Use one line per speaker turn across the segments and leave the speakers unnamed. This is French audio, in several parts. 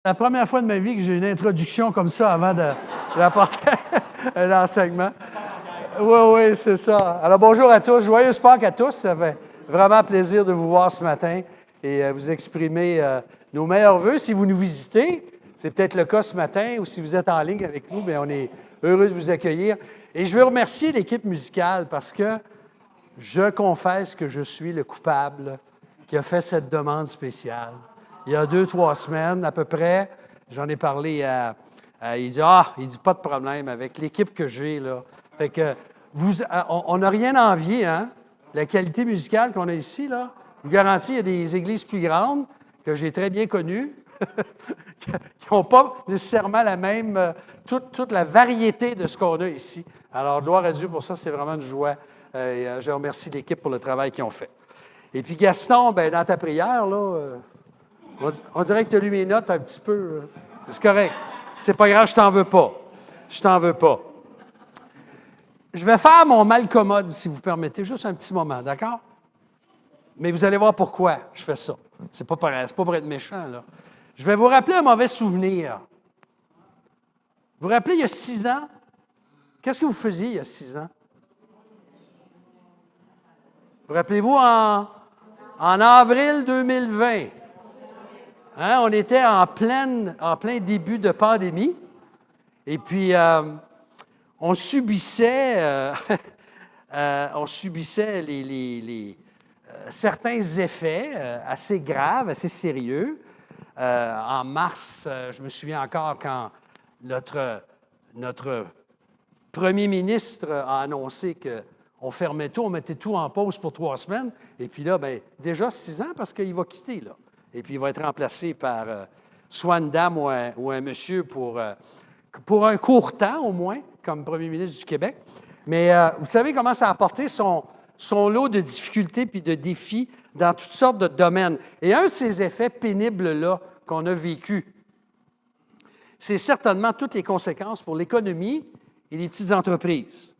La première fois de ma vie que j'ai une introduction comme ça avant d'apporter un enseignement. Oui, c'est ça. Alors, bonjour à tous. Joyeuse Pâques à tous. Ça fait vraiment plaisir de vous voir ce matin et vous exprimer nos meilleurs vœux. Si vous nous visitez, c'est peut-être le cas ce matin, ou si vous êtes en ligne avec nous, bien, on est heureux de vous accueillir. Et je veux remercier l'équipe musicale parce que je confesse que je suis le coupable qui a fait cette demande spéciale. Il y a 2-3 semaines à peu près, j'en ai parlé à il dit pas de problème avec l'équipe que j'ai là. Fait que on n'a rien à envier, hein? La qualité musicale qu'on a ici là. Je vous garantis, il y a des églises plus grandes que j'ai très bien connues qui n'ont pas nécessairement la même toute la variété de ce qu'on a ici. Alors gloire à Dieu pour ça, c'est vraiment une joie. Je remercie l'équipe pour le travail qu'ils ont fait. Et puis Gaston, ben dans ta prière là. On dirait que tu as lu mes notes un petit peu. C'est correct. C'est pas grave, je t'en veux pas. Je t'en veux pas. Je vais faire mon malcommode, si vous permettez, juste un petit moment, d'accord? Mais vous allez voir pourquoi je fais ça. C'est pas pour être méchant, là. Je vais vous rappeler un mauvais souvenir. Vous vous rappelez, il y a 6 ans? Qu'est-ce que vous faisiez il y a 6 ans? Vous rappelez-vous en avril 2020? Hein, on était en plein début de pandémie et puis on subissait certains effets assez graves, assez sérieux. En mars, je me souviens encore quand notre premier ministre a annoncé qu'on fermait tout, on mettait tout en pause pour 3 semaines. Et puis là, bien, déjà 6 ans parce qu'il va quitter, là. Et puis, il va être remplacé par soit une dame ou un monsieur pour un court temps, au moins, comme premier ministre du Québec. Mais vous savez comment ça a apporté son lot de difficultés puis de défis dans toutes sortes de domaines. Et un de ces effets pénibles-là qu'on a vécu, c'est certainement toutes les conséquences pour l'économie et les petites entreprises.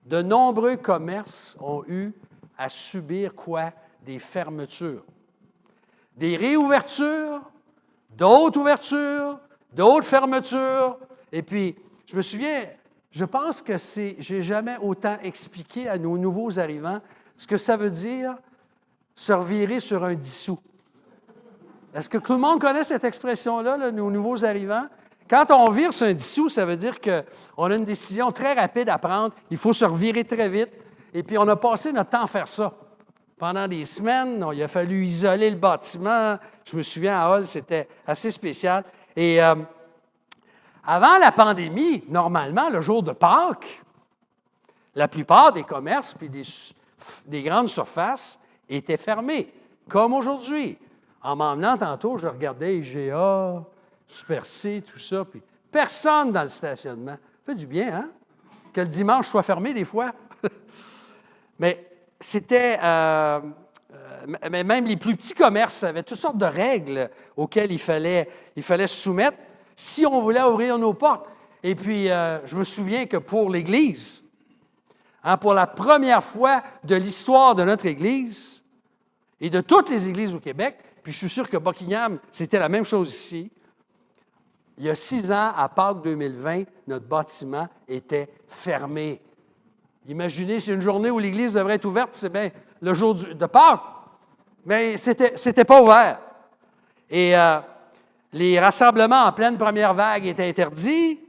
De nombreux commerces ont eu à subir quoi? Des fermetures. Des réouvertures, d'autres ouvertures, d'autres fermetures. Et puis, je me souviens, je pense que j'ai jamais autant expliqué à nos nouveaux arrivants ce que ça veut dire se revirer sur un 10 sous. Est-ce que tout le monde connaît cette expression-là, là, nos nouveaux arrivants? Quand on vire sur un 10 sous, ça veut dire qu'on a une décision très rapide à prendre. Il faut se revirer très vite. Et puis, on a passé notre temps à faire ça. Pendant des semaines, il a fallu isoler le bâtiment. Je me souviens, à Hall, c'était assez spécial. Et avant la pandémie, normalement, le jour de Pâques, la plupart des commerces puis des grandes surfaces étaient fermés, comme aujourd'hui. En m'emmenant tantôt, je regardais IGA, Super C, tout ça, puis personne dans le stationnement. Ça fait du bien, hein? Que le dimanche soit fermé des fois. Mais c'était, mais même les plus petits commerces avaient toutes sortes de règles auxquelles il fallait se soumettre si on voulait ouvrir nos portes. Et puis, je me souviens que pour l'Église, hein, pour la première fois de l'histoire de notre Église et de toutes les églises au Québec, puis je suis sûr que Buckingham, c'était la même chose ici, il y a 6 ans, à Pâques 2020, notre bâtiment était fermé. Imaginez, c'est une journée où l'Église devrait être ouverte, c'est bien le jour de Pâques, mais c'était pas ouvert. Et les rassemblements en pleine première vague étaient interdits.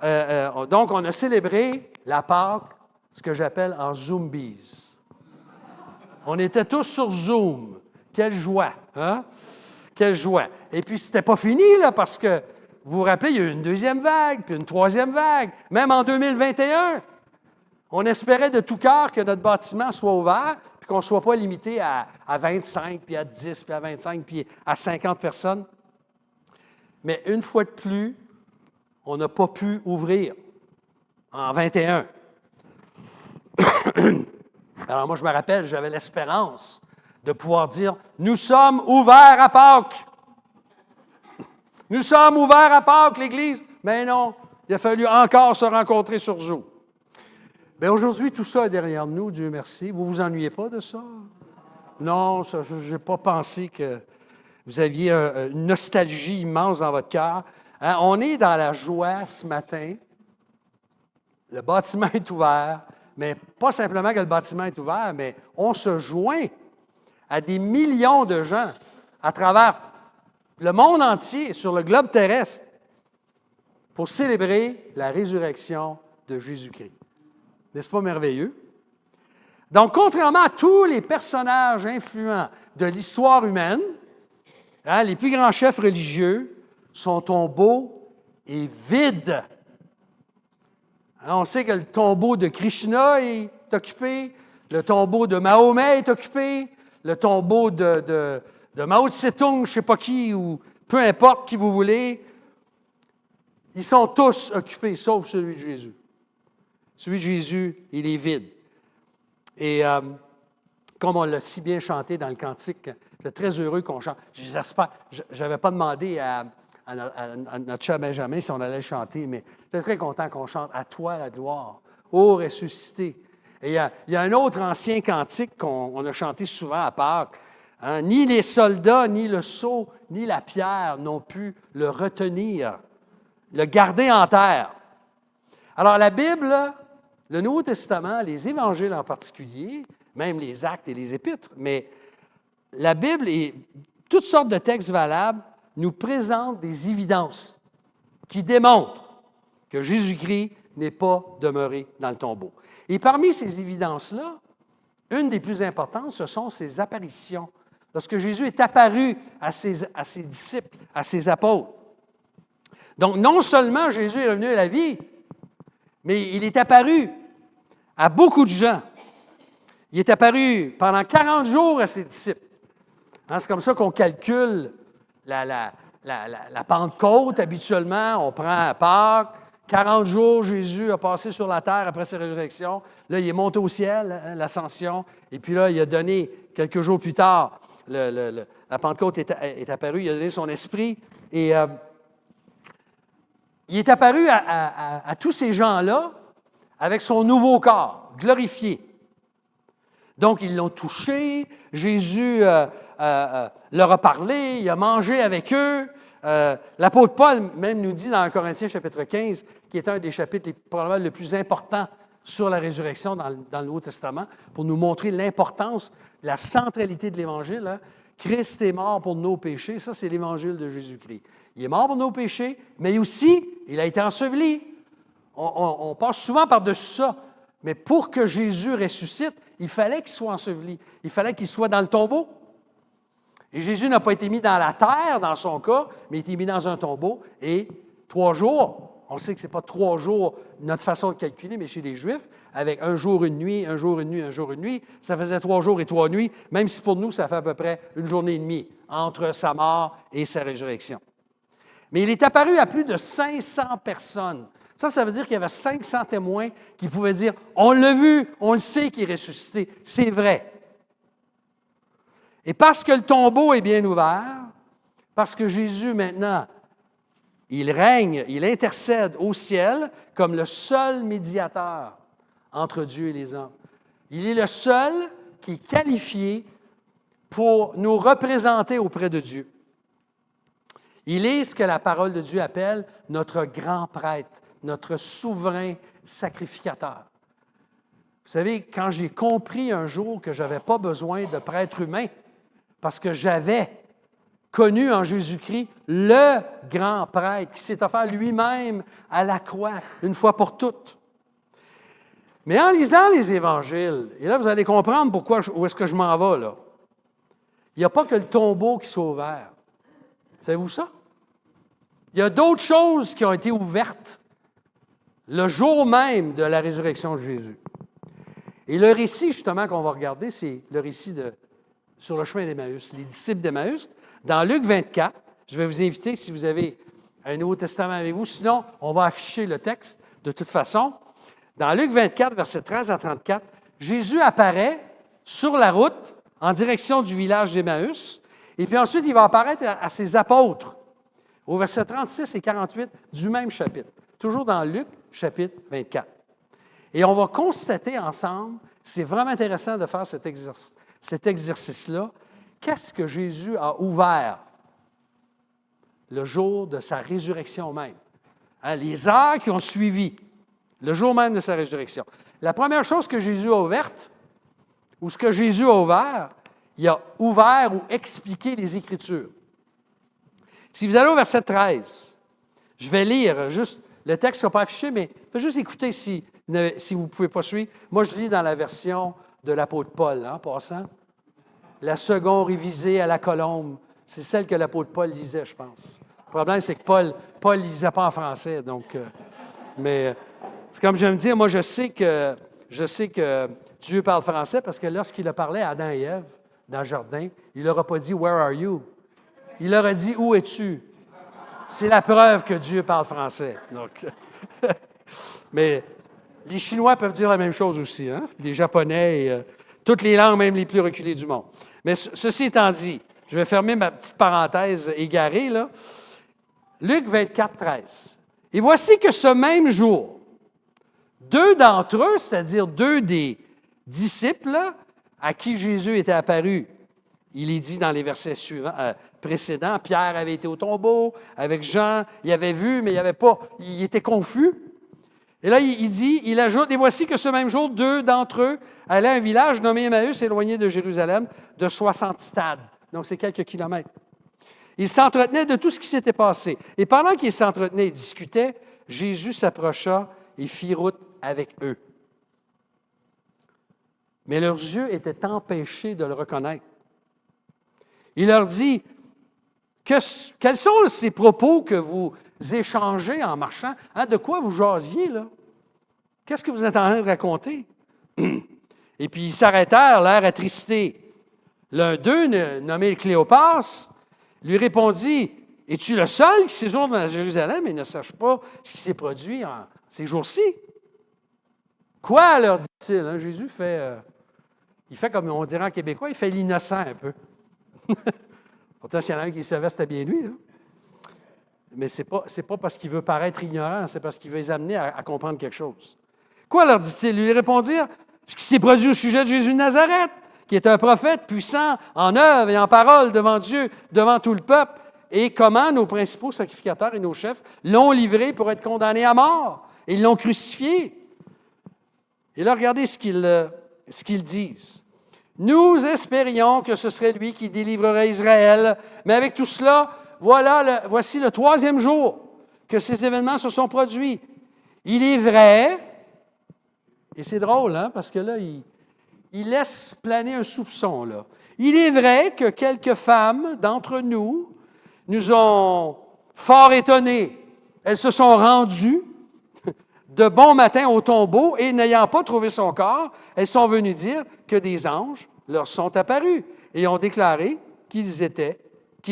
Donc, on a célébré la Pâques, ce que j'appelle en Zombies. On était tous sur Zoom. Quelle joie, hein? Quelle joie. Et puis, c'était pas fini, là, parce que, vous vous rappelez, il y a eu une deuxième vague, puis une troisième vague, même en 2021. On espérait de tout cœur que notre bâtiment soit ouvert, puis qu'on ne soit pas limité à 25, puis à 10, puis à 25, puis à 50 personnes. Mais une fois de plus, on n'a pas pu ouvrir en 21. Alors moi, je me rappelle, j'avais l'espérance de pouvoir dire « Nous sommes ouverts à Pâques! Nous sommes ouverts à Pâques, l'Église! » Mais non, il a fallu encore se rencontrer sur Zoom. Bien, aujourd'hui, tout ça est derrière nous, Dieu merci. Vous ne vous ennuyez pas de ça? Non, je n'ai pas pensé que vous aviez une nostalgie immense dans votre cœur. Hein, on est dans la joie ce matin. Le bâtiment est ouvert, mais pas simplement que le bâtiment est ouvert, mais on se joint à des millions de gens à travers le monde entier, sur le globe terrestre, pour célébrer la résurrection de Jésus-Christ. N'est-ce pas merveilleux? Donc, contrairement à tous les personnages influents de l'histoire humaine, hein, les plus grands chefs religieux, son tombeau est vide. Hein, on sait que le tombeau de Krishna est occupé, le tombeau de Mahomet est occupé, le tombeau de Mao Tse-tung, je ne sais pas qui, ou peu importe qui vous voulez, ils sont tous occupés, sauf celui de Jésus. Celui de Jésus, il est vide. Et comme on l'a si bien chanté dans le cantique, je suis très heureux qu'on chante. J'espère, je n'avais pas demandé à notre cher Benjamin si on allait chanter, mais j'étais très content qu'on chante « À toi la gloire, ô ressuscité ». Et il y a un autre ancien cantique qu'on a chanté souvent à Pâques. Hein, ni les soldats, ni le sceau, ni la pierre n'ont pu le retenir, le garder en terre. Alors la Bible, le Nouveau Testament, les évangiles en particulier, même les actes et les épîtres, mais la Bible et toutes sortes de textes valables nous présentent des évidences qui démontrent que Jésus-Christ n'est pas demeuré dans le tombeau. Et parmi ces évidences-là, une des plus importantes, ce sont ses apparitions. Lorsque Jésus est apparu à ses disciples, à ses apôtres. Donc, non seulement Jésus est revenu à la vie, mais il est apparu à beaucoup de gens. Il est apparu pendant 40 jours à ses disciples. Hein, c'est comme ça qu'on calcule la Pentecôte habituellement. On prend Pâques, 40 jours, Jésus a passé sur la terre après sa résurrection. Là, il est monté au ciel, hein, l'ascension. Et puis là, il a donné, quelques jours plus tard, la Pentecôte est apparue, il a donné son esprit. Et il est apparu à tous ces gens-là avec son nouveau corps, glorifié. Donc, ils l'ont touché, Jésus leur a parlé, il a mangé avec eux. L'apôtre Paul même nous dit dans 1 Corinthiens chapitre 15, qui est un des chapitres probablement le plus important sur la résurrection dans le Nouveau Testament, pour nous montrer l'importance, la centralité de l'Évangile. Hein. Christ est mort pour nos péchés, ça c'est l'Évangile de Jésus-Christ. Il est mort pour nos péchés, mais aussi, il a été enseveli. On passe souvent par-dessus ça, mais pour que Jésus ressuscite, il fallait qu'il soit enseveli. Il fallait qu'il soit dans le tombeau. Et Jésus n'a pas été mis dans la terre, dans son cas, mais il a été mis dans un tombeau. Et 3 jours, on sait que ce n'est pas 3 jours notre façon de calculer, mais chez les Juifs, avec 1 jour, 1 nuit, 1 jour, 1 nuit, 1 jour, 1 nuit, ça faisait 3 jours et 3 nuits, même si pour nous, ça fait à peu près 1 journée et demie entre sa mort et sa résurrection. Mais il est apparu à plus de 500 personnes. Ça veut dire qu'il y avait 500 témoins qui pouvaient dire « On l'a vu, on le sait qu'il est ressuscité. » C'est vrai. Et parce que le tombeau est bien ouvert, parce que Jésus, maintenant, il règne, il intercède au ciel comme le seul médiateur entre Dieu et les hommes. Il est le seul qui est qualifié pour nous représenter auprès de Dieu. Il est ce que la parole de Dieu appelle notre grand prêtre, notre souverain sacrificateur. Vous savez, quand j'ai compris un jour que je n'avais pas besoin de prêtre humain, parce que j'avais connu en Jésus-Christ le grand prêtre qui s'est offert lui-même à la croix une fois pour toutes. Mais en lisant les évangiles, et là vous allez comprendre où est-ce que je m'en vais là, il n'y a pas que le tombeau qui soit ouvert. Savez-vous ça? Il y a d'autres choses qui ont été ouvertes le jour même de la résurrection de Jésus. Et le récit, justement, qu'on va regarder, c'est le récit sur le chemin d'Emmaüs, les disciples d'Emmaüs. Dans Luc 24, je vais vous inviter, si vous avez un Nouveau Testament avec vous, sinon, on va afficher le texte de toute façon. Dans Luc 24, versets 13 à 34, Jésus apparaît sur la route en direction du village d'Emmaüs, et puis ensuite, il va apparaître à ses apôtres, au verset 36 et 48 du même chapitre, toujours dans Luc, chapitre 24. Et on va constater ensemble, c'est vraiment intéressant de faire cet exercice-là, qu'est-ce que Jésus a ouvert le jour de sa résurrection même? Hein, les heures qui ont suivi, le jour même de sa résurrection. La première chose que Jésus a ouverte, ou ce que Jésus a ouvert, il a ouvert ou expliqué les Écritures. Si vous allez au verset 13, je vais lire juste, le texte ne sera pas affiché, mais faites juste écouter si vous ne pouvez pas suivre. Moi, je lis dans la version de l'apôtre Paul, en passant. La seconde révisée à la colombe, c'est celle que l'apôtre Paul lisait, je pense. Le problème, c'est que Paul ne lisait pas en français, donc... mais c'est comme je me dis, moi, je sais que Dieu parle français parce que lorsqu'il a parlé à Adam et Ève dans le jardin, il ne leur a pas dit « Where are you? » Il leur a dit « Où es-tu? » C'est la preuve que Dieu parle français. Donc, mais les Chinois peuvent dire la même chose aussi, hein? Les Japonais, et, toutes les langues, même les plus reculées du monde. Mais ceci étant dit, je vais fermer ma petite parenthèse égarée, là. Luc 24, 13. « Et voici que ce même jour, deux d'entre eux, c'est-à-dire deux des disciples à qui Jésus était apparu, il est dit dans les versets précédents, Pierre avait été au tombeau avec Jean, il avait vu, mais il avait pas, il était confus. Et là, il ajoute, et voici que ce même jour, deux d'entre eux allaient à un village nommé Emmaüs, éloigné de Jérusalem, de 60 stades. Donc, c'est quelques kilomètres. Ils s'entretenaient de tout ce qui s'était passé. Et pendant qu'ils s'entretenaient et discutaient, Jésus s'approcha et fit route avec eux. Mais leurs yeux étaient empêchés de le reconnaître. Il leur dit, quels sont ces propos que vous échangez en marchant? Hein, de quoi vous jasiez, là? Qu'est-ce que vous êtes en train de raconter? Et puis ils s'arrêtèrent, l'air attristé. L'un d'eux, nommé Cléopas, lui répondit, « Es-tu le seul qui séjourne à Jérusalem et ne sache pas ce qui s'est produit en ces jours-ci? » Quoi, leur dit-il? Hein, Jésus il fait comme on dirait en québécois, il fait l'innocent un peu. Pourtant, s'il y en a un qui savait, c'était bien lui. Hein? Mais ce n'est pas parce qu'il veut paraître ignorant, c'est parce qu'il veut les amener à comprendre quelque chose. Quoi, leur dit-il? Lui répondirent, ce qui s'est produit au sujet de Jésus de Nazareth, qui est un prophète puissant en œuvre et en parole devant Dieu, devant tout le peuple, et comment nos principaux sacrificateurs et nos chefs l'ont livré pour être condamné à mort, et ils l'ont crucifié. Et là, regardez ce qu'ils disent. Nous espérions que ce serait lui qui délivrerait Israël, mais avec tout cela, voici le troisième jour que ces événements se sont produits. Il est vrai, et c'est drôle, hein, parce que là, il laisse planer un soupçon, là. Il est vrai que quelques femmes d'entre nous ont fort étonnés. Elles se sont rendues de bon matin au tombeau et n'ayant pas trouvé son corps, elles sont venues dire que des anges leur sont apparus et ont déclaré qu'il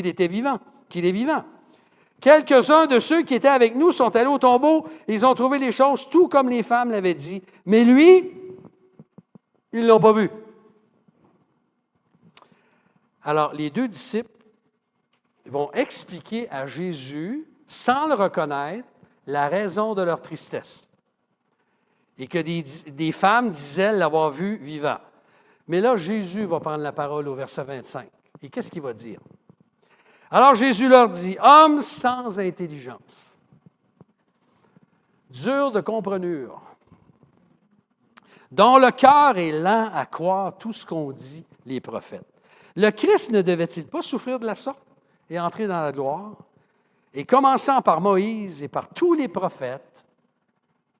est vivant. Quelques-uns de ceux qui étaient avec nous sont allés au tombeau et ils ont trouvé les choses tout comme les femmes l'avaient dit. Mais lui, ils ne l'ont pas vu. Alors, les deux disciples vont expliquer à Jésus, sans le reconnaître, la raison de leur tristesse. Et que des femmes disaient l'avoir vu vivant. Mais là, Jésus va prendre la parole au verset 25. Et qu'est-ce qu'il va dire? Alors Jésus leur dit, « Hommes sans intelligence, durs de comprenure, dont le cœur est lent à croire tout ce qu'ont dit les prophètes. Le Christ ne devait-il pas souffrir de la sorte et entrer dans la gloire? Et commençant par Moïse et par tous les prophètes,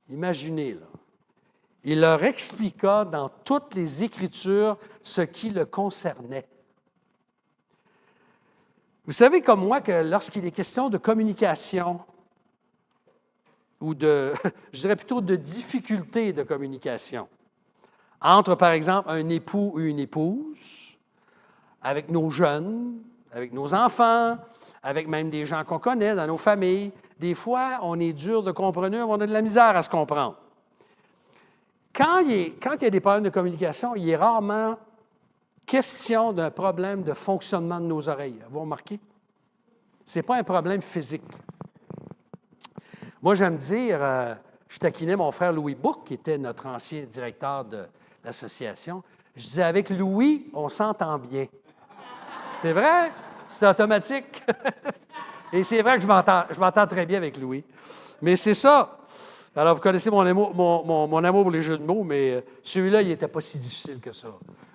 imaginez, là, il leur expliqua dans toutes les Écritures ce qui le concernait. » Vous savez comme moi que lorsqu'il est question de communication, ou je dirais plutôt de difficulté de communication, entre, par exemple, un époux ou une épouse, avec nos jeunes, avec nos enfants, avec même des gens qu'on connaît dans nos familles, des fois, on est dur de comprendre, on a de la misère à se comprendre. Quand il y a des problèmes de communication, il est rarement question d'un problème de fonctionnement de nos oreilles. Vous remarquez? Ce n'est pas un problème physique. Moi, j'aime dire, je taquinais mon frère Louis Bouc, qui était notre ancien directeur de l'association. Je disais, avec Louis, on s'entend bien. C'est vrai? C'est automatique. Et c'est vrai que je m'entends très bien avec Louis. Mais c'est ça. Alors, vous connaissez mon amour, mon amour pour les jeux de mots, mais celui-là, il n'était pas si difficile que ça.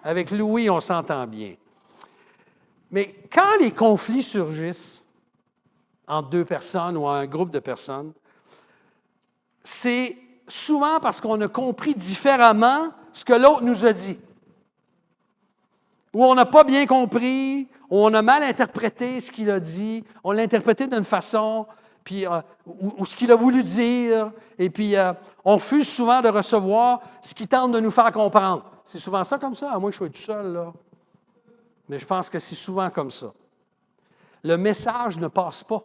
Avec Louis, on s'entend bien. Mais quand les conflits surgissent entre deux personnes ou un groupe de personnes, c'est souvent parce qu'on a compris différemment ce que l'autre nous a dit. Ou on n'a pas bien compris, ou on a mal interprété ce qu'il a dit, on l'a interprété d'une façon, puis, ou ce qu'il a voulu dire, et puis on refuse souvent de recevoir ce qu'il tente de nous faire comprendre. C'est souvent ça comme ça, à moins que je sois tout seul, là. Mais je pense que c'est souvent comme ça. Le message ne passe pas.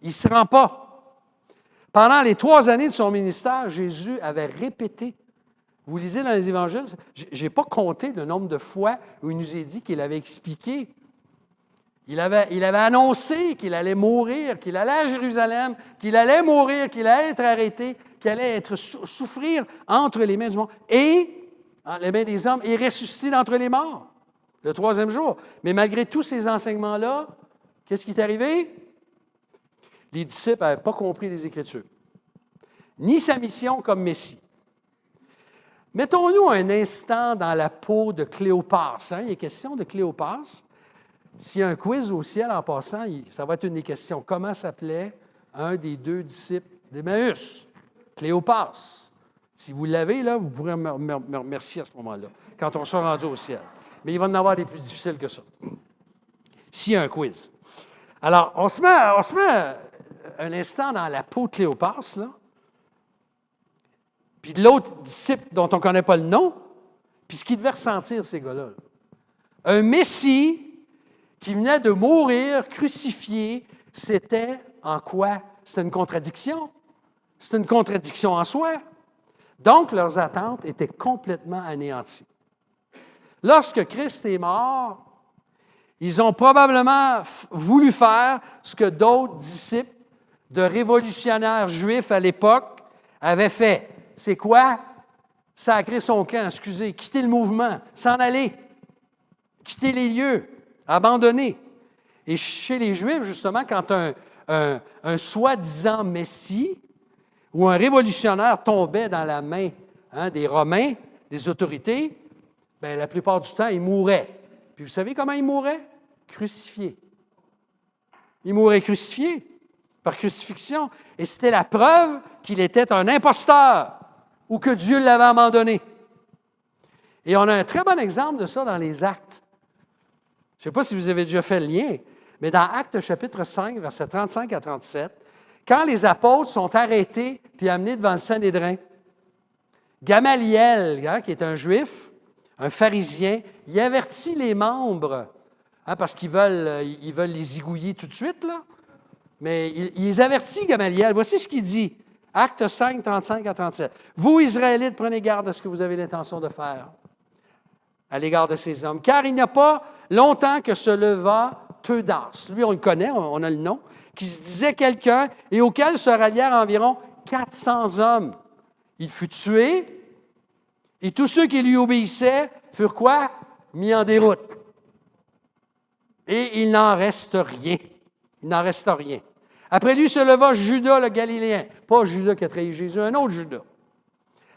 Il ne se rend pas. Pendant les 3 années de son ministère, Jésus avait répété. Vous lisez dans les évangiles, je n'ai pas compté le nombre de fois où il nous a dit qu'il avait expliqué. Il avait annoncé qu'il allait mourir, qu'il allait à Jérusalem, qu'il allait mourir, qu'il allait être arrêté, qu'il allait souffrir entre les mains du monde et, entre les mains des hommes, et ressusciter d'entre les morts le 3e jour. Mais malgré tous ces enseignements-là, qu'est-ce qui est arrivé? Les disciples n'avaient pas compris les Écritures, ni sa mission comme Messie. Mettons-nous un instant dans la peau de Cléopas. Il est question de Cléopas. S'il y a un quiz au ciel en passant, ça va être une des questions. Comment s'appelait un des 2 disciples d'Emmaüs? Cléopas. Si vous l'avez, là, vous pourrez me remercier à ce moment-là, quand on sera rendu au ciel. Mais il va en avoir des plus difficiles que ça. S'il y a un quiz. Alors, on se met un instant dans la peau de Cléopas, là. Puis de l'autre disciple dont on ne connaît pas le nom, puis ce qu'ils devaient ressentir, ces gars-là. Un Messie qui venait de mourir, crucifié, c'était en quoi? C'était une contradiction. C'était une contradiction en soi. Donc, leurs attentes étaient complètement anéanties. Lorsque Christ est mort, ils ont probablement voulu faire ce que d'autres disciples de révolutionnaires juifs à l'époque avaient fait. C'est quoi? Sacrer son camp, excusez, quitter le mouvement, s'en aller, quitter les lieux, abandonner. Et chez les Juifs, justement, quand un soi-disant Messie ou un révolutionnaire tombait dans la main des Romains, des autorités, bien, la plupart du temps, il mourait. Puis vous savez comment il mourait? Crucifié. Il mourait crucifié, par crucifixion. Et c'était la preuve qu'il était un imposteur ou que Dieu l'avait abandonné. Et on a un très bon exemple de ça dans les Actes. Je ne sais pas si vous avez déjà fait le lien, mais dans Actes chapitre 5, versets 35 à 37, quand les apôtres sont arrêtés puis amenés devant le Sanhédrin, Gamaliel, qui est un juif, un pharisien, il avertit les membres, parce qu'ils veulent les zigouiller tout de suite, là. Mais il les avertit, Gamaliel. Voici ce qu'il dit. Acte 5, 35 à 37. « Vous, Israélites, prenez garde à ce que vous avez l'intention de faire à l'égard de ces hommes, car il n'y a pas longtemps que se leva Theudas. » Lui, on le connaît, on a le nom, qui se disait quelqu'un et auquel se rallièrent environ 400 hommes. Il fut tué et tous ceux qui lui obéissaient furent quoi? Mis en déroute. Et il n'en reste rien. Il n'en reste rien. Après lui se leva Judas le Galiléen. Pas Judas qui a trahi Jésus, un autre Judas.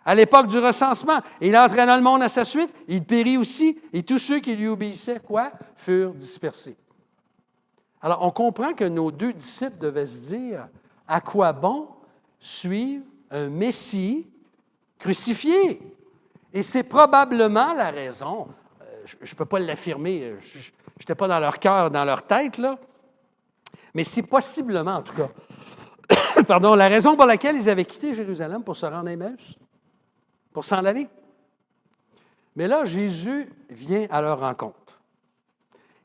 À l'époque du recensement, il entraîna le monde à sa suite, il périt aussi, et tous ceux qui lui obéissaient, quoi? Furent dispersés. Alors, on comprend que nos 2 disciples devaient se dire, à quoi bon suivre un Messie crucifié? Et c'est probablement la raison, je ne peux pas l'affirmer, je n'étais pas dans leur cœur, dans leur tête, là, mais c'est possiblement, en tout cas, pardon, la raison pour laquelle ils avaient quitté Jérusalem pour se rendre à Emmaüs, pour s'en aller. Mais là, Jésus vient à leur rencontre.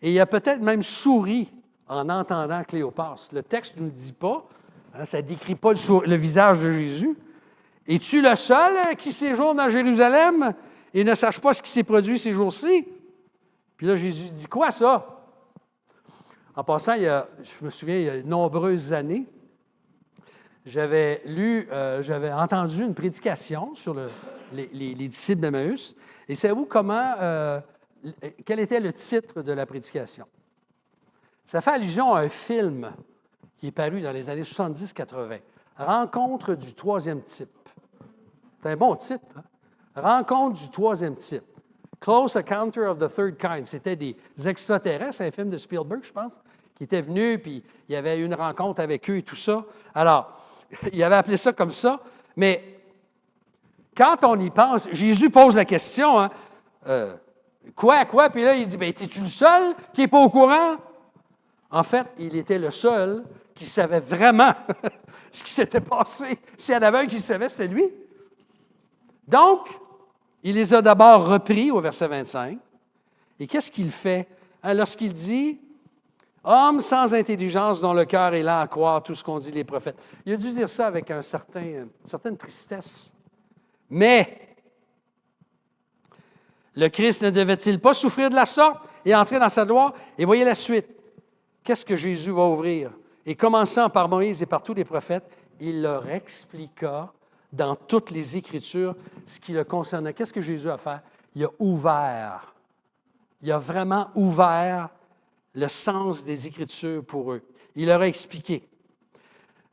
Et il a peut-être même souri en entendant Cléopas. Le texte ne nous le dit pas, ça ne décrit pas le visage de Jésus. Es-tu le seul qui séjourne à Jérusalem et ne sache pas ce qui s'est produit ces jours-ci? Puis là, Jésus dit quoi, ça? En passant, je me souviens, il y a de nombreuses années, j'avais entendu une prédication sur les disciples d'Emmaüs. Et savez-vous quel était le titre de la prédication? Ça fait allusion à un film qui est paru dans les années 70-80. Rencontre du troisième type. C'est un bon titre, hein? Rencontre du troisième type. Close Encounter of the Third Kind. C'était des extraterrestres, un film de Spielberg, je pense, qui était venu, puis il y avait une rencontre avec eux et tout ça. Alors, il avait appelé ça comme ça, mais quand on y pense, Jésus pose la question, hein, quoi? Puis là, il dit, bien, es-tu le seul qui n'est pas au courant? En fait, il était le seul qui savait vraiment ce qui s'était passé. S'il y en avait un qui savait, c'était lui. Donc, il les a d'abord repris au verset 25. Et qu'est-ce qu'il fait? Hein, lorsqu'il dit « Homme sans intelligence dont le cœur est lent à croire tout ce qu'ont dit les prophètes ». Il a dû dire ça avec une certaine tristesse. Mais le Christ ne devait-il pas souffrir de la sorte et entrer dans sa gloire? Et voyez la suite. Qu'est-ce que Jésus va ouvrir? Et commençant par Moïse et par tous les prophètes, il leur expliqua dans toutes les Écritures ce qui le concernait. Qu'est-ce que Jésus a fait? Il a vraiment ouvert le sens des Écritures pour eux. Il leur a expliqué.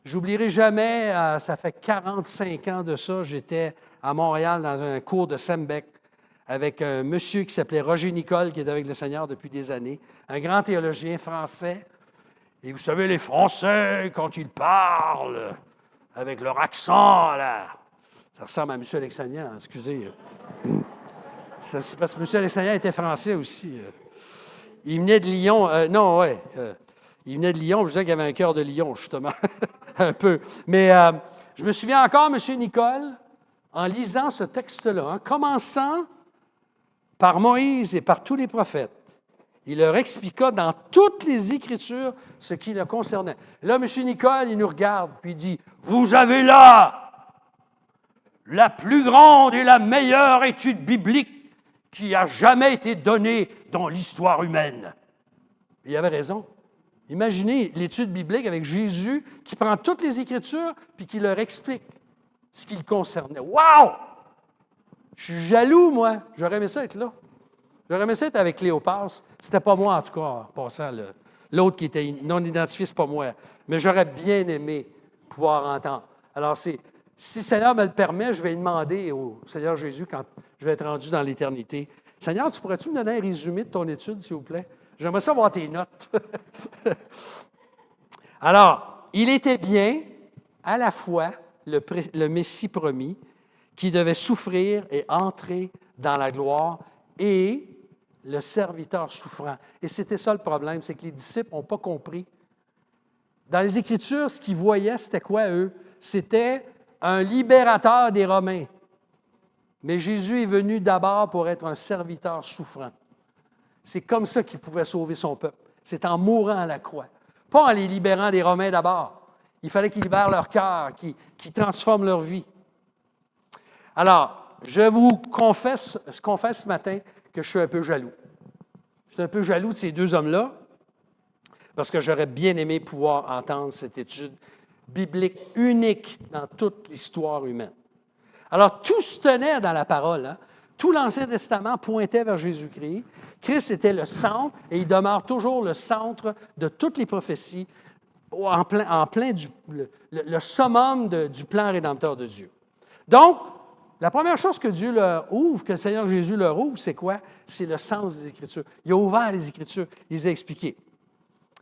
J'oublierai jamais, ça fait 45 ans de ça, j'étais à Montréal dans un cours de Sembec avec un monsieur qui s'appelait Roger Nicole, qui est avec le Seigneur depuis des années, un grand théologien français. Et vous savez, les Français, quand ils parlent avec leur accent, là, ça ressemble à M. Alexandrian, excusez. C'est parce que M. Alexandrian était français aussi. Il venait de Lyon. Il venait de Lyon. Je disais qu'il avait un cœur de lion, justement. Un peu. Mais je me souviens encore, M. Nicole, en lisant ce texte-là, hein, commençant par Moïse et par tous les prophètes, il leur expliqua dans toutes les Écritures ce qui le concernait. Là, M. Nicole, il nous regarde, puis il dit, « Vous avez là la plus grande et la meilleure étude biblique qui a jamais été donnée dans l'histoire humaine. » Il avait raison. Imaginez l'étude biblique avec Jésus qui prend toutes les Écritures puis qui leur explique ce qui le concernait. Wow! Je suis jaloux, moi. J'aurais aimé ça être là. J'aurais aimé ça être avec Cléopas. C'était pas moi, en tout cas, en passant. L'autre qui était non identifié, c'est pas moi. Mais j'aurais bien aimé pouvoir entendre. Alors, si le Seigneur me le permet, je vais demander au Seigneur Jésus, quand je vais être rendu dans l'éternité, « Seigneur, tu pourrais-tu me donner un résumé de ton étude, s'il vous plaît? J'aimerais savoir tes notes. » Alors, il était bien, à la fois, le Messie promis, qui devait souffrir et entrer dans la gloire, et le serviteur souffrant. Et c'était ça le problème, c'est que les disciples n'ont pas compris. Dans les Écritures, ce qu'ils voyaient, c'était quoi, eux? C'était un libérateur des Romains. Mais Jésus est venu d'abord pour être un serviteur souffrant. C'est comme ça qu'il pouvait sauver son peuple. C'est en mourant à la croix. Pas en les libérant des Romains d'abord. Il fallait qu'ils libèrent leur cœur, qu'ils transforment leur vie. Alors, je vous confesse ce matin que je suis un peu jaloux. Je suis un peu jaloux de ces deux hommes-là parce que j'aurais bien aimé pouvoir entendre cette étude biblique unique dans toute l'histoire humaine. Alors, tout se tenait dans la parole. Hein? Tout l'Ancien Testament pointait vers Jésus-Christ. Christ était le centre et il demeure toujours le centre de toutes les prophéties, en plein le summum du plan rédempteur de Dieu. Donc, la première chose que Dieu leur ouvre, que le Seigneur Jésus leur ouvre, c'est quoi? C'est le sens des Écritures. Il a ouvert les Écritures, il les a expliquées.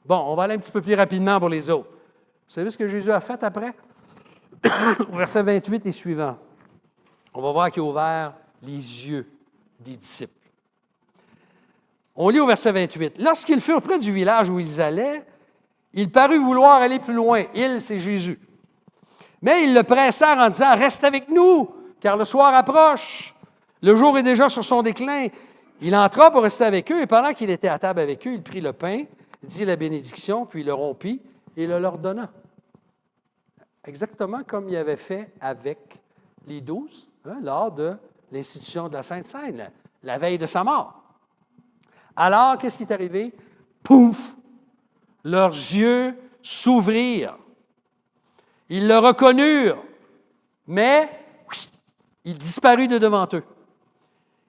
Bon, on va aller un petit peu plus rapidement pour les autres. Vous savez ce que Jésus a fait après? Au verset 28 et suivant. On va voir qu'il a ouvert les yeux des disciples. On lit au verset 28. « Lorsqu'ils furent près du village où ils allaient, il parut vouloir aller plus loin. » Il, c'est Jésus. Mais ils le pressèrent en disant « Reste avec nous, car le soir approche. Le jour est déjà sur son déclin. » Il entra pour rester avec eux, et pendant qu'il était à table avec eux, il prit le pain, dit la bénédiction, puis il le rompit et le leur donna. Exactement comme il avait fait avec les 12, hein, lors de l'institution de la Sainte Seine, la veille de sa mort. Alors, qu'est-ce qui est arrivé? Pouf! Leurs yeux s'ouvrirent. Ils le reconnurent, mais il disparut de devant eux.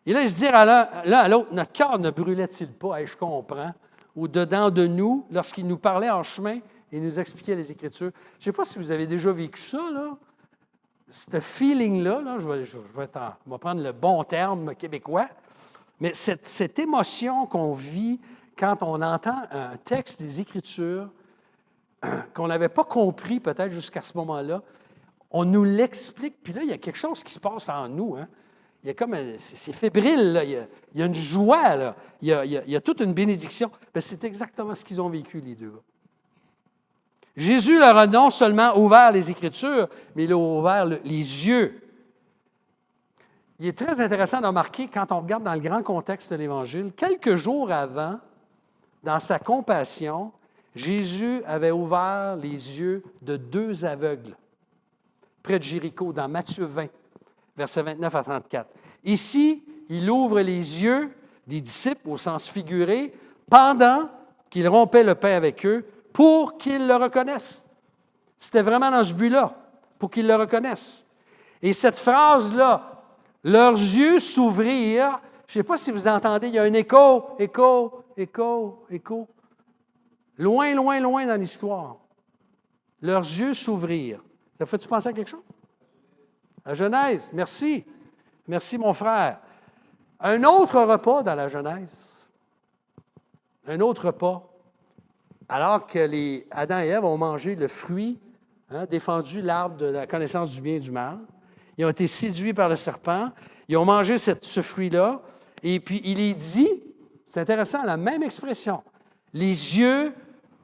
Et là, ils se dirent l'un à l'autre, notre cœur ne brûlait-il pas, hey, je comprends, au-dedans de nous, lorsqu'il nous parlait en chemin et nous expliquait les Écritures. Je ne sais pas si vous avez déjà vécu ça, là. Ce feeling-là, là, je vais prendre le bon terme québécois, mais cette émotion qu'on vit quand on entend un texte des Écritures qu'on n'avait pas compris peut-être jusqu'à ce moment-là, on nous l'explique, puis là, il y a quelque chose qui se passe en nous. Hein. Il y a comme c'est fébrile, là. Il y a une joie, là. Il y a toute une bénédiction. Bien, c'est exactement ce qu'ils ont vécu, les deux gars. Jésus leur a non seulement ouvert les Écritures, mais il a ouvert les yeux. Il est très intéressant de remarquer, quand on regarde dans le grand contexte de l'Évangile, quelques jours avant, dans sa compassion, Jésus avait ouvert les yeux de 2 aveugles, près de Jéricho, dans Matthieu 20, versets 29 à 34. Ici, il ouvre les yeux des disciples, au sens figuré, pendant qu'il rompait le pain avec eux, pour qu'ils le reconnaissent. C'était vraiment dans ce but-là, pour qu'ils le reconnaissent. Et cette phrase-là, leurs yeux s'ouvrirent, je ne sais pas si vous entendez, il y a un écho, écho, écho, écho. Loin, loin, loin dans l'histoire. Leurs yeux s'ouvrirent. Ça fait-tu penser à quelque chose? À Genèse, merci. Merci, mon frère. Un autre repas dans la Genèse. Un autre repas. Alors que Adam et Ève ont mangé le fruit, défendu l'arbre de la connaissance du bien et du mal. Ils ont été séduits par le serpent. Ils ont mangé ce fruit-là. Et puis, il est dit, c'est intéressant, la même expression, les yeux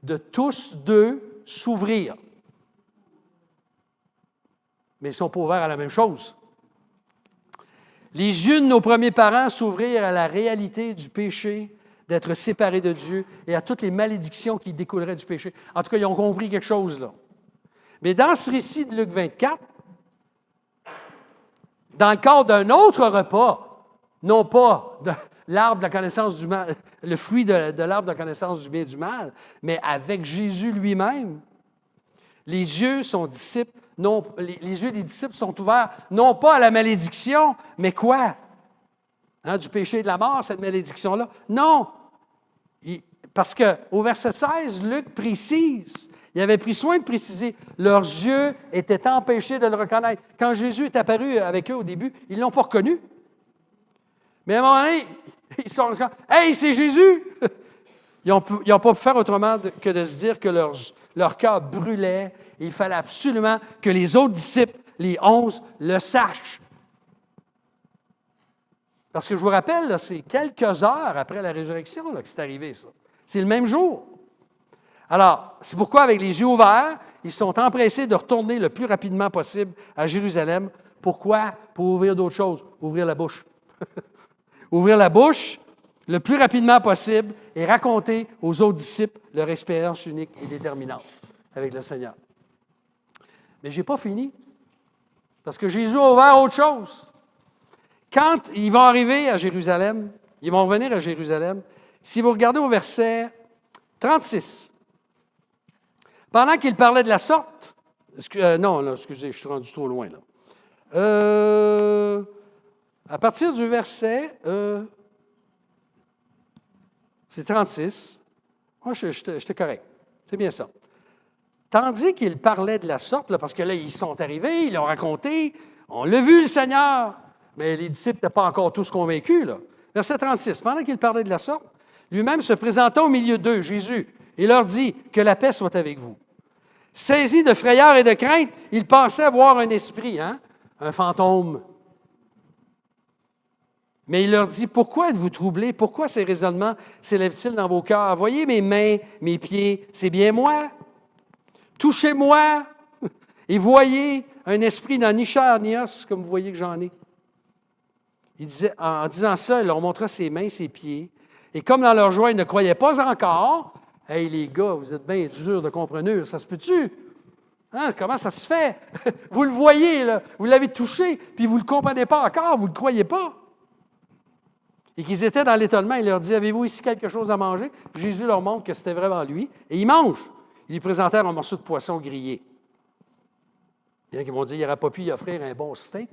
de tous deux s'ouvrirent. Mais ils ne sont pas ouverts à la même chose. Les yeux de nos premiers parents s'ouvrirent à la réalité du péché, d'être séparés de Dieu et à toutes les malédictions qui découleraient du péché. En tout cas, ils ont compris quelque chose là. Mais dans ce récit de Luc 24, dans le cadre d'un autre repas, non pas de l'arbre de la connaissance du mal, le fruit de l'arbre de la connaissance du bien et du mal, mais avec Jésus lui-même, les yeux les yeux des disciples sont ouverts, non pas à la malédiction, mais quoi? Du péché et de la mort, cette malédiction-là? Non! Parce qu'au verset 16, Luc précise, il avait pris soin de préciser, leurs yeux étaient empêchés de le reconnaître. Quand Jésus est apparu avec eux au début, ils ne l'ont pas reconnu. Mais à un moment donné, ils sont rendus compte, « Hey, c'est Jésus! » Ils n'ont pas pu faire autrement que de se dire que leur cœur brûlait et il fallait absolument que les autres disciples, les 11, le sachent. Parce que je vous rappelle, là, c'est quelques heures après la résurrection là, que c'est arrivé, ça. C'est le même jour. Alors, c'est pourquoi, avec les yeux ouverts, ils sont empressés de retourner le plus rapidement possible à Jérusalem. Pourquoi? Pour ouvrir d'autres choses. Ouvrir la bouche. Ouvrir la bouche le plus rapidement possible et raconter aux autres disciples leur expérience unique et déterminante avec le Seigneur. Mais je n'ai pas fini. Parce que Jésus a ouvert autre chose. Quand ils vont arriver à Jérusalem, ils vont revenir à Jérusalem, si vous regardez au verset 36, pendant qu'il parlait de la sorte, excusez, je suis rendu trop loin là. À partir du verset, c'est 36, moi j'étais correct, c'est bien ça. Tandis qu'il parlait de la sorte, là, parce que là, ils sont arrivés, ils l'ont raconté, on l'a vu le Seigneur, mais les disciples n'étaient pas encore tous convaincus. Là. Verset 36, pendant qu'il parlait de la sorte, lui-même se présenta au milieu d'eux, Jésus, et leur dit « Que la paix soit avec vous. » Saisi de frayeur et de crainte, il pensait voir un esprit, un fantôme. Mais il leur dit « Pourquoi êtes-vous troublés? Pourquoi ces raisonnements s'élèvent-ils dans vos cœurs? Voyez mes mains, mes pieds, c'est bien moi. Touchez-moi et voyez un esprit n'a ni chair ni os, comme vous voyez que j'en ai. » Il disait, en disant ça, il leur montra ses mains, ses pieds. Et comme dans leur joie, ils ne croyaient pas encore, « Hey, les gars, vous êtes bien durs de comprenure, ça se peut-tu? Comment ça se fait? Vous le voyez, là, vous l'avez touché, puis vous ne le comprenez pas encore, vous ne le croyez pas. » Et qu'ils étaient dans l'étonnement, il leur dit, « Avez-vous ici quelque chose à manger? » Puis Jésus leur montre que c'était vraiment lui, et ils mangent. Ils lui présentèrent un morceau de poisson grillé. Bien qu'ils vont dire qu'il n'aurait pas pu y offrir un bon steak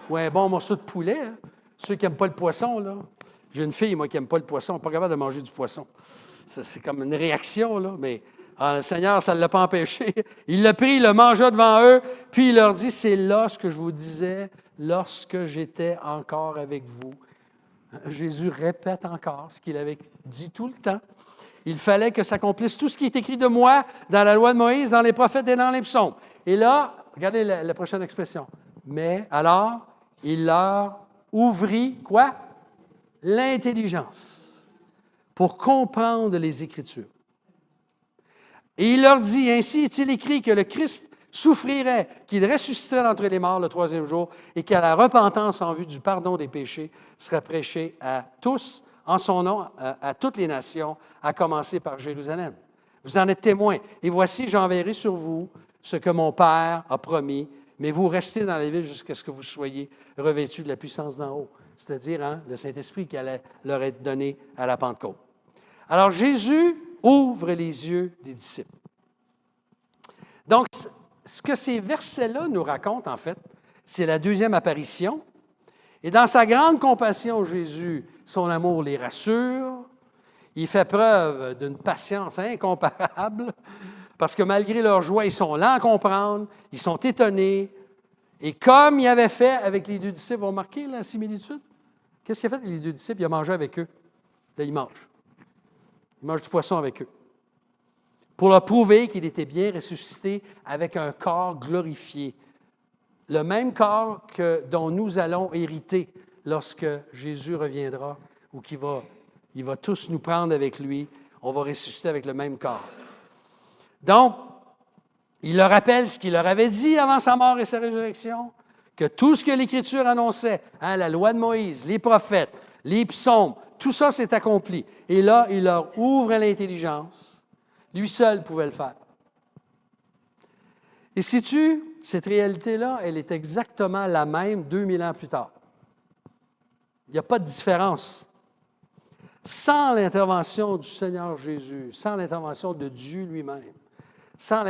ou un bon morceau de poulet. Hein. Ceux qui n'aiment pas le poisson, là. J'ai une fille, moi, qui n'aime pas le poisson, pas capable de manger du poisson. Ça, c'est comme une réaction, là, mais le Seigneur, ça ne l'a pas empêché. Il l'a pris, il le mangea devant eux, puis il leur dit, c'est là ce que je vous disais lorsque j'étais encore avec vous. Jésus répète encore ce qu'il avait dit tout le temps. Il fallait que s'accomplisse tout ce qui est écrit de moi dans la loi de Moïse, dans les prophètes et dans les psaumes. Et là, regardez la prochaine expression. Mais alors, il leur ouvrit, quoi? L'intelligence pour comprendre les Écritures. Et il leur dit, ainsi est-il écrit que le Christ souffrirait, qu'il ressusciterait d'entre les morts le troisième jour et qu'à la repentance en vue du pardon des péchés serait prêché à tous, en son nom, à toutes les nations, à commencer par Jérusalem. Vous en êtes témoins. Et voici, j'enverrai sur vous ce que mon Père a promis, mais vous restez dans la ville jusqu'à ce que vous soyez revêtus de la puissance d'en haut, c'est-à-dire le Saint-Esprit qui allait leur être donné à la Pentecôte. Alors, Jésus ouvre les yeux des disciples. Donc, ce que ces versets-là nous racontent, en fait, c'est la deuxième apparition. Et dans sa grande compassion, Jésus, son amour les rassure. Il fait preuve d'une patience incomparable, parce que malgré leur joie, ils sont lents à comprendre, ils sont étonnés. Et comme il avait fait avec les deux disciples, vous remarquez la similitude? Qu'est-ce qu'il a fait avec les deux disciples? Il a mangé avec eux. Là, il mange. Il mange du poisson avec eux. Pour leur prouver qu'il était bien ressuscité avec un corps glorifié. Le même corps dont nous allons hériter lorsque Jésus reviendra ou qu'il va tous nous prendre avec lui. On va ressusciter avec le même corps. Donc, il leur rappelle ce qu'il leur avait dit avant sa mort et sa résurrection, que tout ce que l'Écriture annonçait, la loi de Moïse, les prophètes, les psaumes, tout ça s'est accompli. Et là, il leur ouvre l'intelligence. Lui seul pouvait le faire. Et sais-tu, cette réalité-là, elle est exactement la même 2000 ans plus tard. Il n'y a pas de différence. Sans l'intervention du Seigneur Jésus, sans l'intervention de Dieu lui-même, sans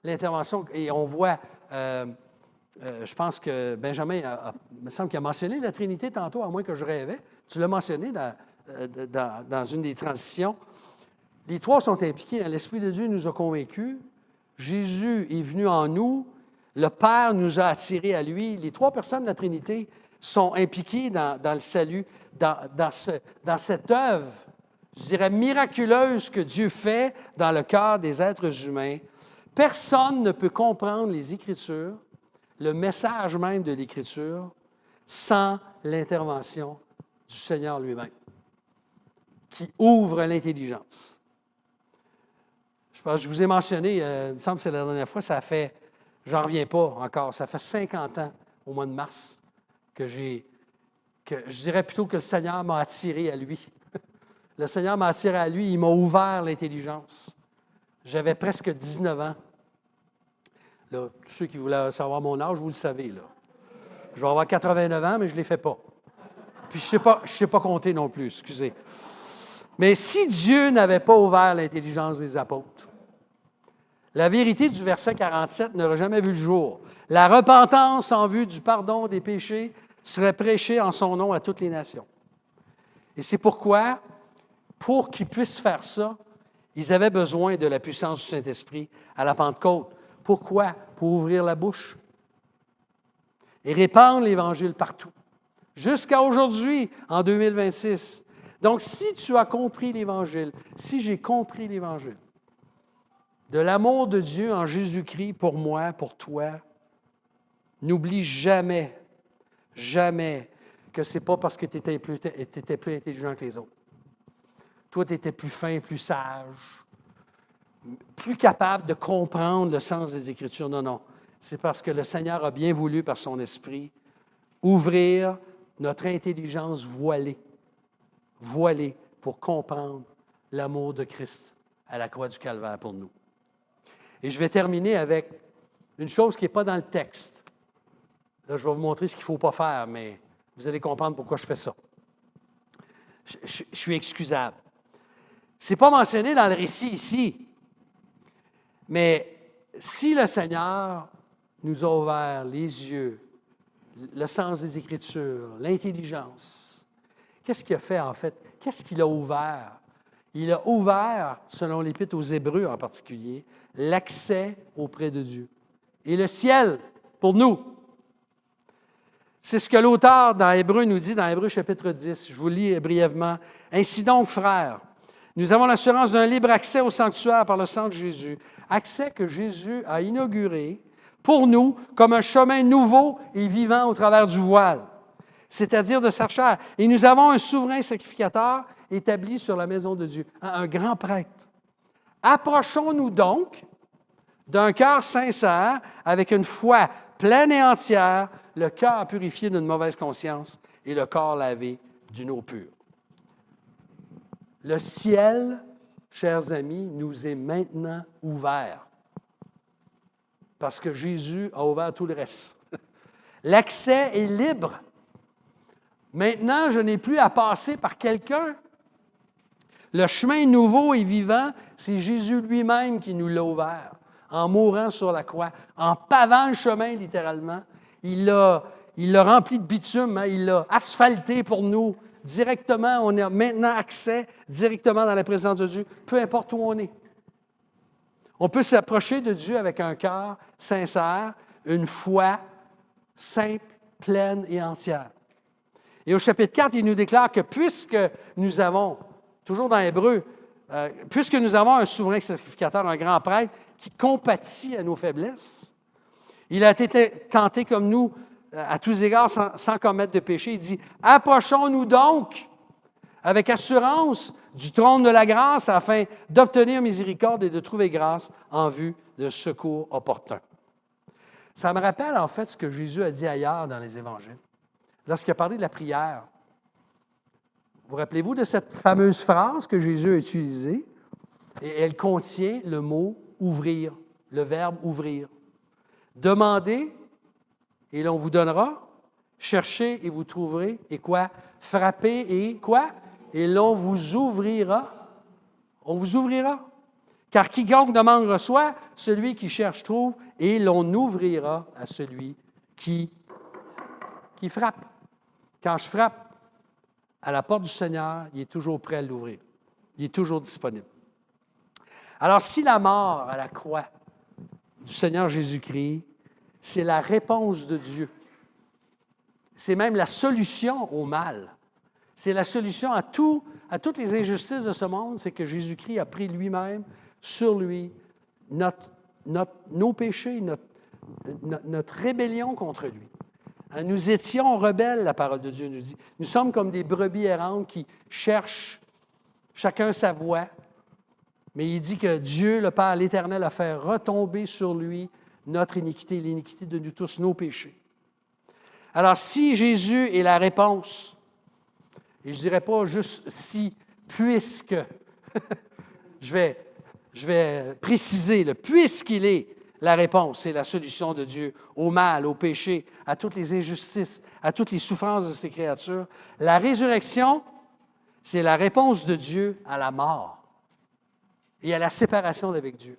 l'intervention, et on voit, je pense que Benjamin, il me semble qu'il a mentionné la Trinité tantôt, à moins que je rêvais. Tu l'as mentionné dans une des transitions. Les trois sont impliqués. L'Esprit de Dieu nous a convaincus. Jésus est venu en nous. Le Père nous a attirés à lui. Les trois personnes de la Trinité sont impliquées dans le salut, dans cette œuvre, je dirais, miraculeuse que Dieu fait dans le cœur des êtres humains. Personne ne peut comprendre les Écritures, le message même de l'Écriture, sans l'intervention du Seigneur lui-même, qui ouvre l'intelligence. Je pense que je vous ai mentionné, il me semble que c'est la dernière fois, j'en reviens pas encore, ça fait 50 ans, au mois de mars, que je dirais plutôt que le Seigneur m'a attiré à lui. Le Seigneur m'a attiré à lui, il m'a ouvert l'intelligence. J'avais presque 19 ans. Là, tous ceux qui voulaient savoir mon âge, vous le savez. Là. Je vais avoir 89 ans, mais je ne les fais pas. Puis je ne sais pas compter non plus, excusez. Mais si Dieu n'avait pas ouvert l'intelligence des apôtres, la vérité du verset 47 n'aurait jamais vu le jour. La repentance en vue du pardon des péchés serait prêchée en son nom à toutes les nations. Et c'est pourquoi, pour qu'ils puissent faire ça, ils avaient besoin de la puissance du Saint-Esprit à la Pentecôte. Pourquoi? Pour ouvrir la bouche et répandre l'Évangile partout. Jusqu'à aujourd'hui, en 2026. Donc, si tu as compris l'Évangile, si j'ai compris l'Évangile, de l'amour de Dieu en Jésus-Christ pour moi, pour toi, n'oublie jamais, jamais que ce n'est pas parce que tu étais plus intelligent que les autres. Toi, tu étais plus fin, plus sage, plus capable de comprendre le sens des Écritures. Non, non. C'est parce que le Seigneur a bien voulu, par son Esprit, ouvrir notre intelligence voilée pour comprendre l'amour de Christ à la croix du Calvaire pour nous. Et je vais terminer avec une chose qui n'est pas dans le texte. Là, je vais vous montrer ce qu'il ne faut pas faire, mais vous allez comprendre pourquoi je fais ça. Je suis excusable. Ce n'est pas mentionné dans le récit ici, mais si le Seigneur nous a ouvert les yeux, le sens des Écritures, l'intelligence, qu'est-ce qu'il a fait en fait? Qu'est-ce qu'il a ouvert? Il a ouvert, selon l'Épître aux Hébreux en particulier, l'accès auprès de Dieu. Et le ciel, pour nous. C'est ce que l'auteur dans Hébreux nous dit, dans Hébreux chapitre 10. Je vous lis brièvement. « Ainsi donc, frères, nous avons l'assurance d'un libre accès au sanctuaire par le sang de Jésus. Accès que Jésus a inauguré pour nous comme un chemin nouveau et vivant au travers du voile, c'est-à-dire de sa chair. Et nous avons un souverain sacrificateur établi sur la maison de Dieu, un grand prêtre. Approchons-nous donc d'un cœur sincère, avec une foi pleine et entière, le cœur purifié d'une mauvaise conscience et le corps lavé d'une eau pure. » Le ciel, chers amis, nous est maintenant ouvert parce que Jésus a ouvert tout le reste. L'accès est libre. Maintenant, je n'ai plus à passer par quelqu'un. Le chemin nouveau et vivant, c'est Jésus lui-même qui nous l'a ouvert, en mourant sur la croix, en pavant le chemin littéralement. Il l'a rempli de bitume, hein, il l'a asphalté pour nous. Directement, on a maintenant accès directement dans la présence de Dieu, peu importe où on est. On peut s'approcher de Dieu avec un cœur sincère, une foi simple, pleine et entière. Et au chapitre 4, il nous déclare que puisque nous avons, toujours dans Hébreux, puisque nous avons un souverain sacrificateur, un grand prêtre qui compatit à nos faiblesses, il a été tenté comme nous, à tous égards, sans commettre de péché. Il dit, « Approchons-nous donc avec assurance du trône de la grâce afin d'obtenir miséricorde et de trouver grâce en vue de secours opportun. » Ça me rappelle en fait ce que Jésus a dit ailleurs dans les Évangiles, lorsqu'il a parlé de la prière. Vous rappelez-vous de cette fameuse phrase que Jésus a utilisée? Et elle contient le mot « ouvrir », le verbe « ouvrir ». Demandez et l'on vous donnera. Cherchez et vous trouverez. Et quoi? Frappez et quoi? Et l'on vous ouvrira. On vous ouvrira. Car quiconque demande reçoit, celui qui cherche trouve, et l'on ouvrira à celui qui frappe. Quand je frappe à la porte du Seigneur, il est toujours prêt à l'ouvrir. Il est toujours disponible. Alors, si la mort à la croix du Seigneur Jésus-Christ, c'est la réponse de Dieu. C'est même la solution au mal. C'est la solution à toutes les injustices de ce monde, c'est que Jésus-Christ a pris lui-même sur lui nos péchés, notre rébellion contre lui. Nous étions rebelles, la parole de Dieu nous dit. Nous sommes comme des brebis errantes qui cherchent chacun sa voie. Mais il dit que Dieu, le Père, l'Éternel, a fait retomber sur lui notre iniquité, l'iniquité de nous tous, nos péchés. Alors, si Jésus est la réponse, et je ne dirais pas juste si, puisque, je vais préciser, puisqu'il est la réponse, c'est la solution de Dieu au mal, au péché, à toutes les injustices, à toutes les souffrances de ses créatures. La résurrection, c'est la réponse de Dieu à la mort et à la séparation d'avec Dieu.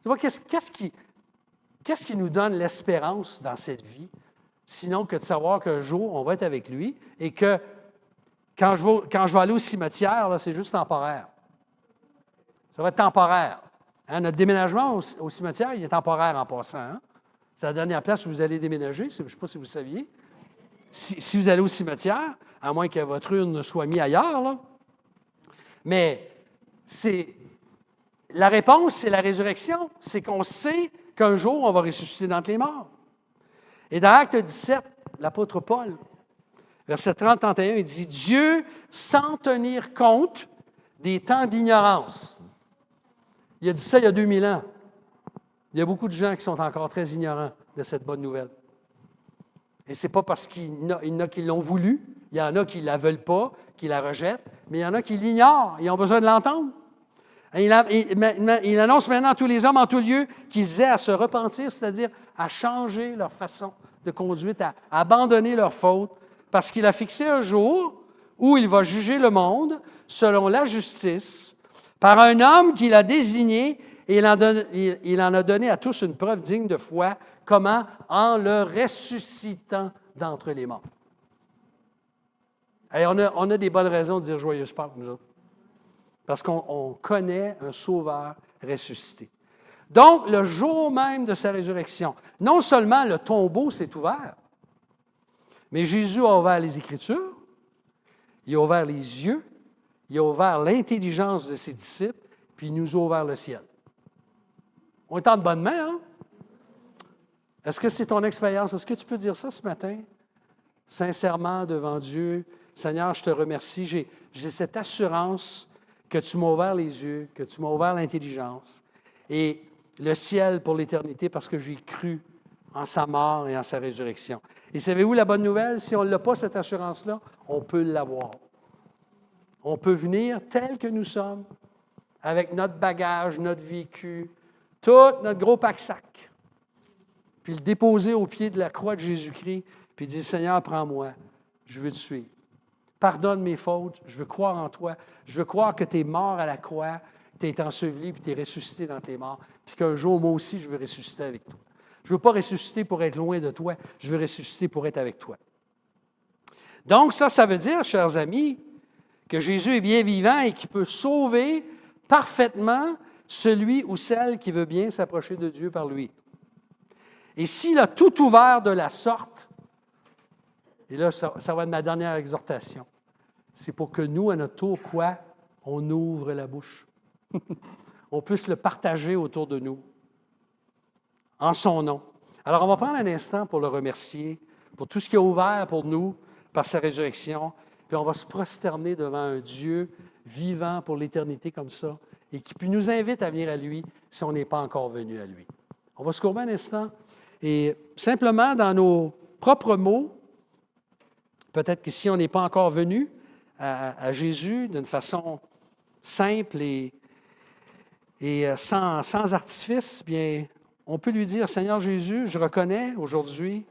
Tu vois, qu'est-ce qui nous donne l'espérance dans cette vie, sinon que de savoir qu'un jour, on va être avec lui et que quand je vais aller au cimetière, là, c'est juste temporaire. Ça va être temporaire. Hein, notre déménagement au cimetière, il est temporaire en passant. Hein? C'est la dernière place où vous allez déménager, je ne sais pas si vous saviez. Si vous allez au cimetière, à moins que votre urne soit mise ailleurs, là. Mais la réponse, c'est la résurrection. C'est qu'on sait qu'un jour, on va ressusciter d'entre les morts. Et dans Acte 17, l'apôtre Paul, verset 30-31, il dit « Dieu, sans tenir compte des temps d'ignorance. » Il a dit ça il y a 2000 ans. Il y a beaucoup de gens qui sont encore très ignorants de cette bonne nouvelle. Et ce n'est pas parce qu'il y en a qui l'ont voulu, il y en a qui ne la veulent pas, qui la rejettent, mais il y en a qui l'ignorent, ils ont besoin de l'entendre. Et il annonce maintenant à tous les hommes en tout lieu qu'ils aient à se repentir, c'est-à-dire à changer leur façon de conduite, à abandonner leurs fautes, parce qu'il a fixé un jour où il va juger le monde selon la justice par un homme qu'il a désigné et il en a donné à tous une preuve digne de foi. Comment? En le ressuscitant d'entre les morts. Et on a des bonnes raisons de dire joyeuse Pâques, nous autres. Parce qu'on connaît un Sauveur ressuscité. Donc, le jour même de sa résurrection, non seulement le tombeau s'est ouvert, mais Jésus a ouvert les Écritures, il a ouvert les yeux, il a ouvert l'intelligence de ses disciples, puis il nous a ouvert le ciel. On est en bonne main, hein? Est-ce que c'est ton expérience? Est-ce que tu peux dire ça ce matin? Sincèrement, devant Dieu, Seigneur, je te remercie. J'ai cette assurance que tu m'as ouvert les yeux, que tu m'as ouvert l'intelligence et le ciel pour l'éternité parce que j'ai cru en sa mort et en sa résurrection. Et savez-vous la bonne nouvelle? Si on n'a pas cette assurance-là, on peut l'avoir. On peut venir tel que nous sommes, avec notre bagage, notre vécu, tout notre gros pack-sac, puis le déposer au pied de la croix de Jésus-Christ, puis dire, Seigneur, prends-moi, je veux te suivre. Pardonne mes fautes, je veux croire en toi, je veux croire que tu es mort à la croix, tu es enseveli, puis tu es ressuscité dans tes morts, puis qu'un jour, moi aussi, je veux ressusciter avec toi. Je ne veux pas ressusciter pour être loin de toi, je veux ressusciter pour être avec toi. Donc, ça veut dire, chers amis, que Jésus est bien vivant et qu'il peut sauver parfaitement celui ou celle qui veut bien s'approcher de Dieu par lui. Et s'il a tout ouvert de la sorte, et là, ça va être ma dernière exhortation, c'est pour que nous, à notre tour, quoi? On ouvre la bouche. On puisse le partager autour de nous, en son nom. Alors, on va prendre un instant pour le remercier, pour tout ce qu'il a ouvert pour nous par sa résurrection, puis on va se prosterner devant un Dieu vivant pour l'éternité comme ça, et qui nous invite à venir à lui si on n'est pas encore venu à lui. On va se courber un instant, et simplement dans nos propres mots, peut-être que si on n'est pas encore venu à Jésus d'une façon simple et sans artifice, bien, on peut lui dire, Seigneur Jésus, je reconnais aujourd'hui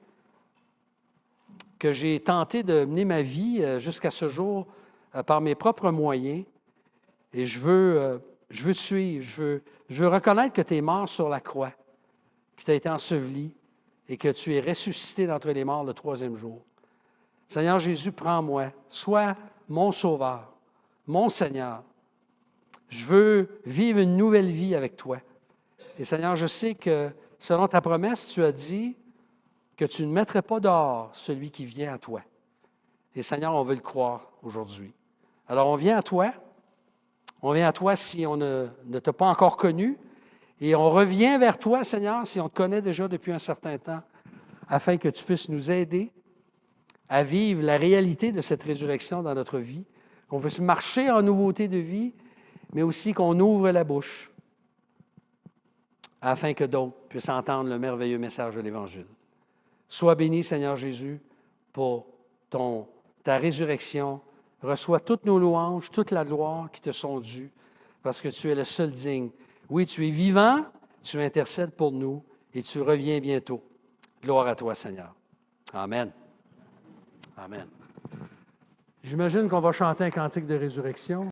que j'ai tenté de mener ma vie jusqu'à ce jour par mes propres moyens et je veux te suivre, je veux reconnaître que tu es mort sur la croix, que tu as été enseveli et que tu es ressuscité d'entre les morts le troisième jour. Seigneur Jésus, prends-moi, sois mon Sauveur, mon Seigneur. Je veux vivre une nouvelle vie avec toi. Et Seigneur, je sais que selon ta promesse, tu as dit que tu ne mettrais pas dehors celui qui vient à toi. Et Seigneur, on veut le croire aujourd'hui. Alors, on vient à toi si on ne t'a pas encore connu, et on revient vers toi, Seigneur, si on te connaît déjà depuis un certain temps, afin que tu puisses nous aider à vivre la réalité de cette résurrection dans notre vie, qu'on puisse marcher en nouveauté de vie, mais aussi qu'on ouvre la bouche afin que d'autres puissent entendre le merveilleux message de l'Évangile. Sois béni, Seigneur Jésus, pour ta résurrection. Reçois toutes nos louanges, toute la gloire qui te sont dues, parce que tu es le seul digne. Oui, tu es vivant, tu intercèdes pour nous et tu reviens bientôt. Gloire à toi, Seigneur. Amen. Amen. J'imagine qu'on va chanter un cantique de résurrection.